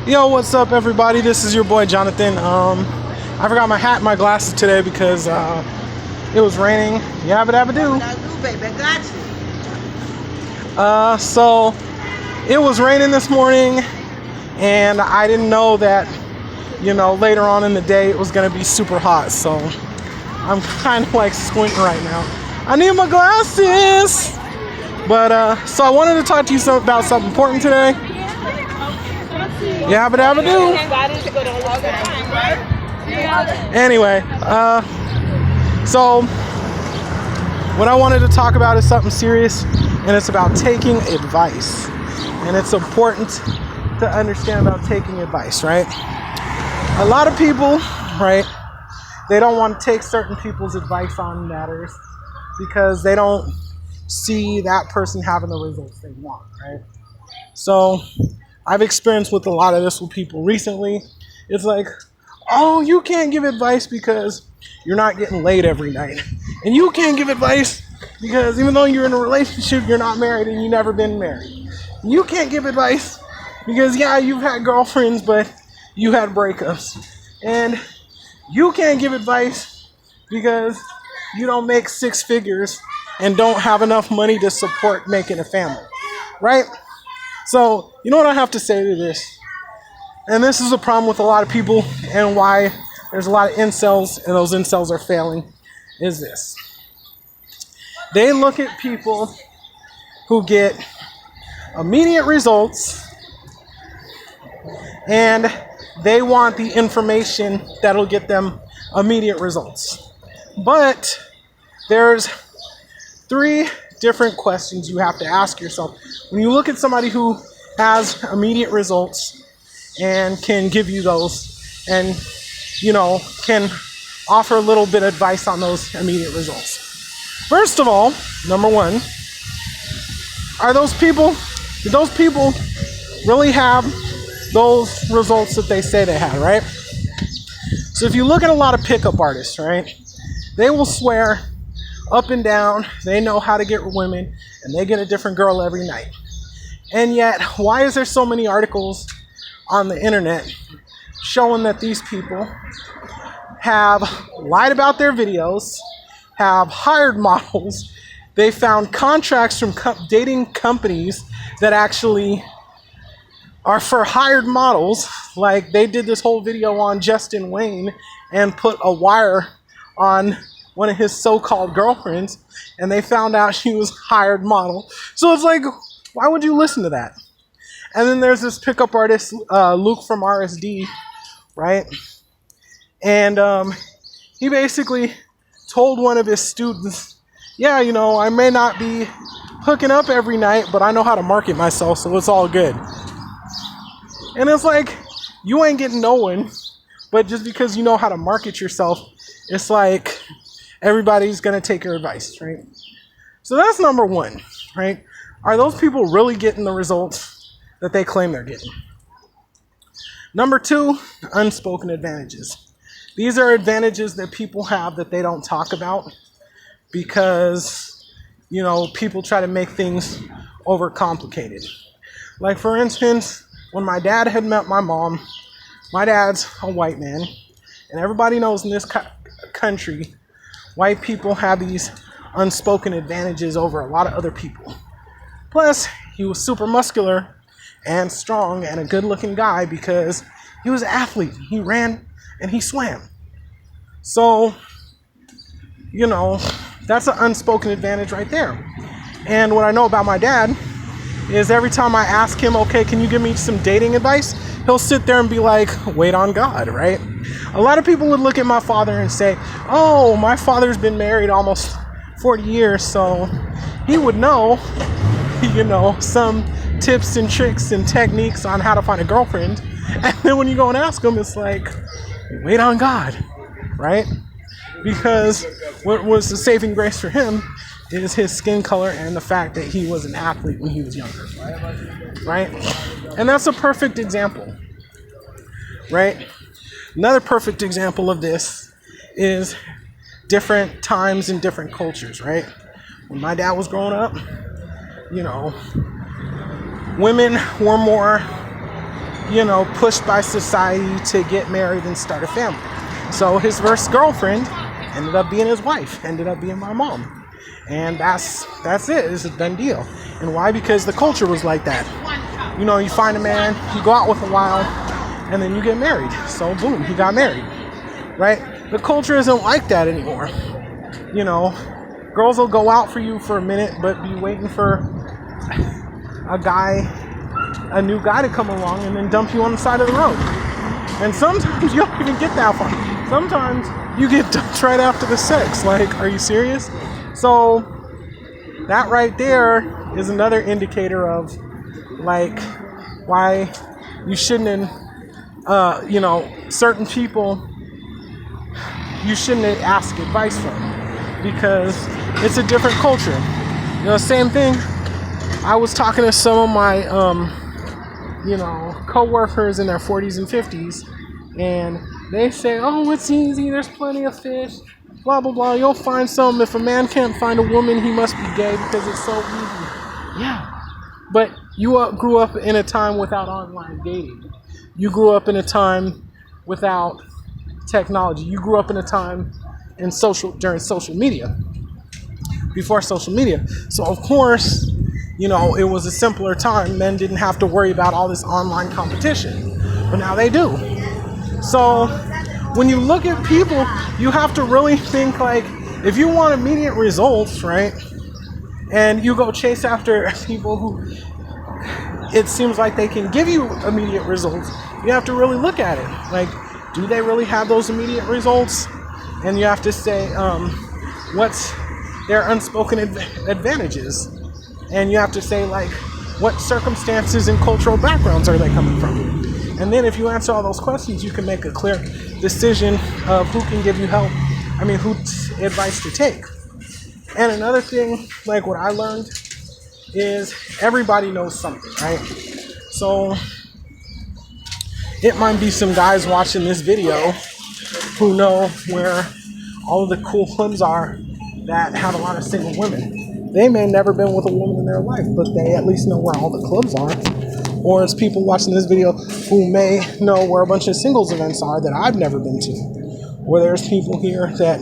Yo, what's up, everybody? This is your boy Jonathan. I forgot my hat and my glasses today because it was raining. Yabba dabba do. Baby, I got you. So it was raining this morning, and I didn't know that, later on in the day it was gonna be super hot. So I'm kind of like squinting right now. I need my glasses. But so I wanted to talk to you about something important today. Yabba dabba do. Anyway, so what I wanted to talk about is something serious, and it's about taking advice. And it's important to understand about taking advice, right? A lot of people, right, they don't want to take certain people's advice on matters because they don't see that person having the results they want, right? So I've experienced with a lot of this with people recently. It's like, oh, you can't give advice because you're not getting laid every night. And you can't give advice because even though you're in a relationship, you're not married and you've never been married. And you can't give advice because, yeah, you've had girlfriends, but you had breakups. And you can't give advice because you don't make six figures and don't have enough money to support making a family, right? So, you know what I have to say to this? And this is a problem with a lot of people and why there's a lot of incels and those incels are failing, is this. They look at people who get immediate results and they want the information that'll get them immediate results. But there's 3 different questions you have to ask yourself. When you look at somebody who has immediate results and can give you those and, can offer a little bit of advice on those immediate results. First of all, number 1, did those people really have those results that they say they had, right? So if you look at a lot of pickup artists, right, they will swear up and down they know how to get women and they get a different girl every night. And yet, why is there so many articles on the internet showing that these people have lied about their videos, have hired models, they found contracts from dating companies that actually are for hired models? Like they did this whole video on Justin Wayne and put a wire on one of his so-called girlfriends, and they found out she was hired model. So it's like, why would you listen to that? And then there's this pickup artist, Luke from RSD, right? And he basically told one of his students, yeah, I may not be hooking up every night, but I know how to market myself, so it's all good. And it's like, you ain't getting no one, but just because you know how to market yourself, it's like everybody's going to take your advice, right? So that's number 1, right? Are those people really getting the results that they claim they're getting? Number 2, unspoken advantages. These are advantages that people have that they don't talk about because, people try to make things overcomplicated. Like, for instance, when my dad had met my mom, my dad's a white man, and everybody knows in this country, white people have these unspoken advantages over a lot of other people. Plus, he was super muscular and strong and a good-looking guy because he was an athlete. He ran and he swam. So, that's an unspoken advantage right there. And what I know about my dad is every time I ask him, okay, can you give me some dating advice? He'll sit there and be like, wait on God, right? A lot of people would look at my father and say, oh, my father's been married almost 40 years, so he would know, some tips and tricks and techniques on how to find a girlfriend. And then when you go and ask him, it's like, wait on God, right? Because what was the saving grace for him is his skin color and the fact that he was an athlete when he was younger, right? And that's a perfect example, right? Another perfect example of this is different times and different cultures, right? When my dad was growing up, women were more pushed by society to get married and start a family. So his first girlfriend ended up being his wife, ended up being my mom. And that's it. It's a done deal. And why? Because the culture was like that. You find a man, you go out with a while, and then you get married. So boom, he got married, right? The culture isn't like that anymore. Girls will go out for you for a minute, but be waiting for a new guy to come along and then dump you on the side of the road. And sometimes you don't even get that far. Sometimes you get dumped right after the sex. Like, are you serious? So that right there is another indicator of like why you shouldn't, certain people you shouldn't ask advice from, because it's a different culture. Same thing. I was talking to some of my, co-workers in their 40s and 50s, and they say, oh, it's easy, there's plenty of fish, blah, blah, blah. You'll find some. If a man can't find a woman, he must be gay because it's so easy. Yeah. But you grew up in a time without online dating. You grew up in a time without technology. You grew up in a time during social media, before social media. So of course, it was a simpler time. Men didn't have to worry about all this online competition, but now they do. So when you look at people, you have to really think like, if you want immediate results, right? And you go chase after people who it seems like they can give you immediate results, you have to really look at it. Like, do they really have those immediate results? And you have to say, what's their unspoken advantages? And you have to say, like, what circumstances and cultural backgrounds are they coming from? And then if you answer all those questions, you can make a clear decision of who can give you help. Whose advice to take. And another thing, like what I learned, is everybody knows something, right? So it might be some guys watching this video who know where all of the cool clubs are that have a lot of single women. They may never been with a woman in their life, but they at least know where all the clubs are. Or it's people watching this video who may know where a bunch of singles events are that I've never been to. Or there's people here that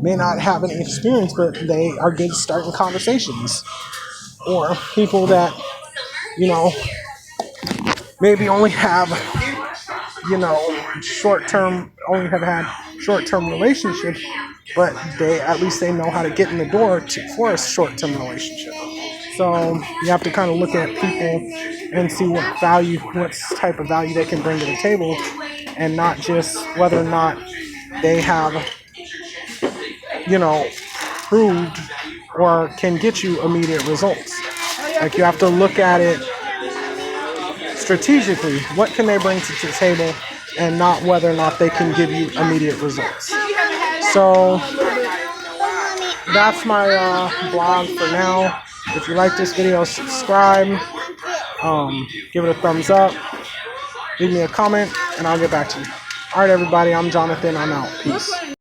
may not have any experience, but they are good at starting conversations. Or people that, maybe only have, only have had short-term relationships, but at least they know how to get in the door for a short-term relationship. So you have to kind of look at people and see what type of value they can bring to the table, and not just whether or not they have, proved or can get you immediate results. Like, you have to look at it strategically. What can they bring to the table, and not whether or not they can give you immediate results. So that's my blog for now. If you like this video, subscribe, give it a thumbs up, leave me a comment, and I'll get back to you. All right, everybody, I'm Jonathan. I'm out. Peace.